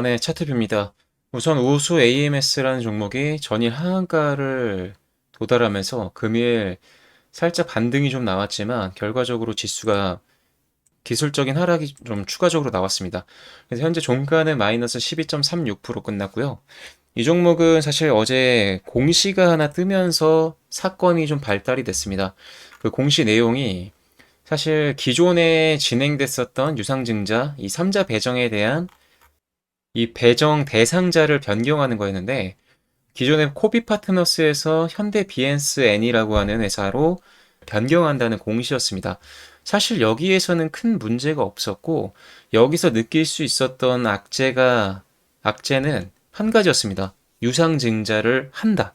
네, 차트뷰입니다. 우선 우수 AMS라는 종목이 전일 하한가를 도달하면서 금일 살짝 반등이 좀 나왔지만 결과적으로 지수가 기술적인 하락이 좀 추가적으로 나왔습니다. 그래서 현재 종가는 마이너스 12.36% 끝났고요. 이 종목은 사실 어제 공시가 하나 뜨면서 사건이 좀 발달이 됐습니다. 그 공시 내용이 사실 기존에 진행됐었던 유상증자 이 3자 배정에 대한 이 배정 대상자를 변경하는 거였는데 기존의 코비 파트너스에서 현대 비엔스 N이라고 하는 회사로 변경한다는 공시였습니다. 사실 여기에서는 큰 문제가 없었고 여기서 느낄 수 있었던 악재는 한 가지였습니다. 유상증자를 한다.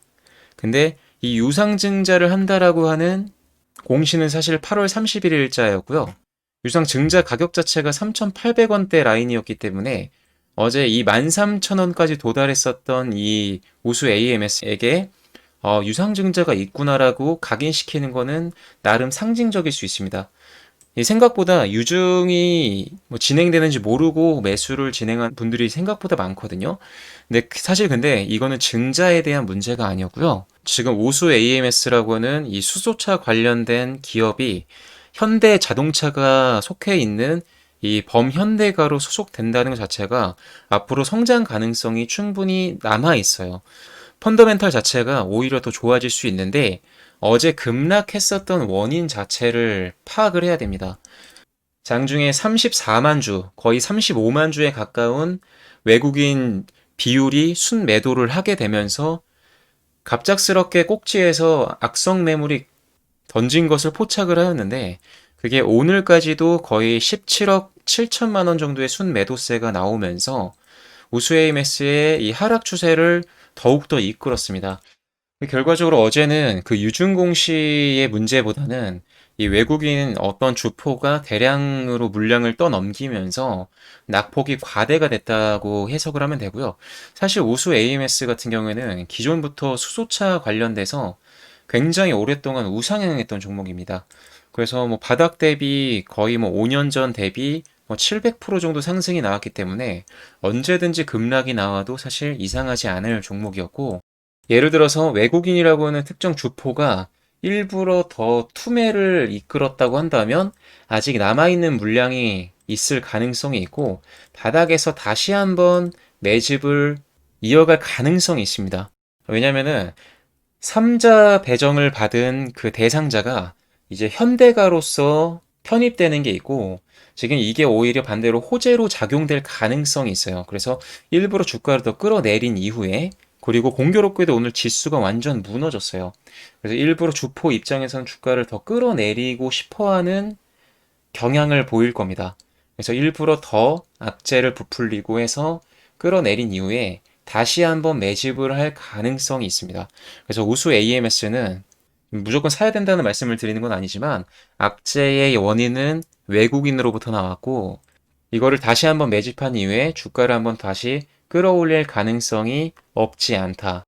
근데 이 유상증자를 한다라고 하는 공시는 사실 8월 31일자였고요. 유상증자 가격 자체가 3,800원대 라인이었기 때문에 어제 이 13,000원까지 도달했었던 이 우수 AMS에게 유상증자가 있구나라고 각인시키는 거는 나름 상징적일 수 있습니다. 생각보다 유증이 뭐 진행되는지 모르고 매수를 진행한 분들이 생각보다 많거든요. 근데 이거는 증자에 대한 문제가 아니었고요. 지금 오수 AMS라고 하는 이 수소차 관련된 기업이 현대 자동차가 속해 있는 이 범현대가로 소속된다는 것 자체가 앞으로 성장 가능성이 충분히 남아 있어요. 펀더멘탈 자체가 오히려 더 좋아질 수 있는데 어제 급락했었던 원인 자체를 파악을 해야 됩니다. 장중에 34만 주, 거의 35만 주에 가까운 외국인 비율이 순매도를 하게 되면서 갑작스럽게 꼭지에서 악성 매물이 던진 것을 포착을 하였는데 그게 오늘까지도 거의 17억 7천만 원 정도의 순매도세가 나오면서 우수 AMS의 이 하락 추세를 더욱더 이끌었습니다. 결과적으로 어제는 그 유증공시의 문제보다는 이 외국인 어떤 주포가 대량으로 물량을 떠넘기면서 낙폭이 과대가 됐다고 해석을 하면 되고요. 사실 우수 AMS 같은 경우에는 기존부터 수소차 관련돼서 굉장히 오랫동안 우상향했던 종목입니다. 그래서 뭐 바닥 대비 거의 뭐 5년 전 대비 뭐 700% 정도 상승이 나왔기 때문에 언제든지 급락이 나와도 사실 이상하지 않을 종목이었고 예를 들어서 외국인이라고 하는 특정 주포가 일부러 더 투매를 이끌었다고 한다면 아직 남아있는 물량이 있을 가능성이 있고 바닥에서 다시 한번 매집을 이어갈 가능성이 있습니다. 왜냐면은 3자 배정을 받은 그 대상자가 이제 현대가로서 편입되는 게 있고 지금 이게 오히려 반대로 호재로 작용될 가능성이 있어요. 그래서 일부러 주가를 더 끌어내린 이후에 그리고 공교롭게도 오늘 지수가 완전 무너졌어요. 그래서 일부러 주포 입장에서는 주가를 더 끌어내리고 싶어하는 경향을 보일 겁니다. 그래서 일부러 더 악재를 부풀리고 해서 끌어내린 이후에 다시 한번 매집을 할 가능성이 있습니다. 그래서 우수 AMS는 무조건 사야 된다는 말씀을 드리는 건 아니지만 악재의 원인은 외국인으로부터 나왔고 이거를 다시 한번 매집한 이후에 주가를 한번 다시 끌어올릴 가능성이 없지 않다.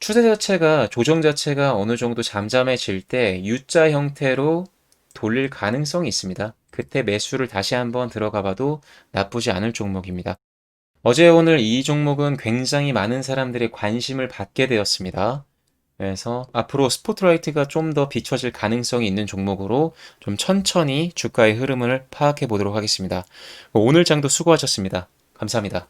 추세 자체가 조정 자체가 어느 정도 잠잠해질 때 U자 형태로 돌릴 가능성이 있습니다. 그때 매수를 다시 한번 들어가 봐도 나쁘지 않을 종목입니다. 어제 오늘 이 종목은 굉장히 많은 사람들의 관심을 받게 되었습니다. 그래서 앞으로 스포트라이트가 좀 더 비춰질 가능성이 있는 종목으로 좀 천천히 주가의 흐름을 파악해 보도록 하겠습니다. 오늘 장도 수고하셨습니다. 감사합니다.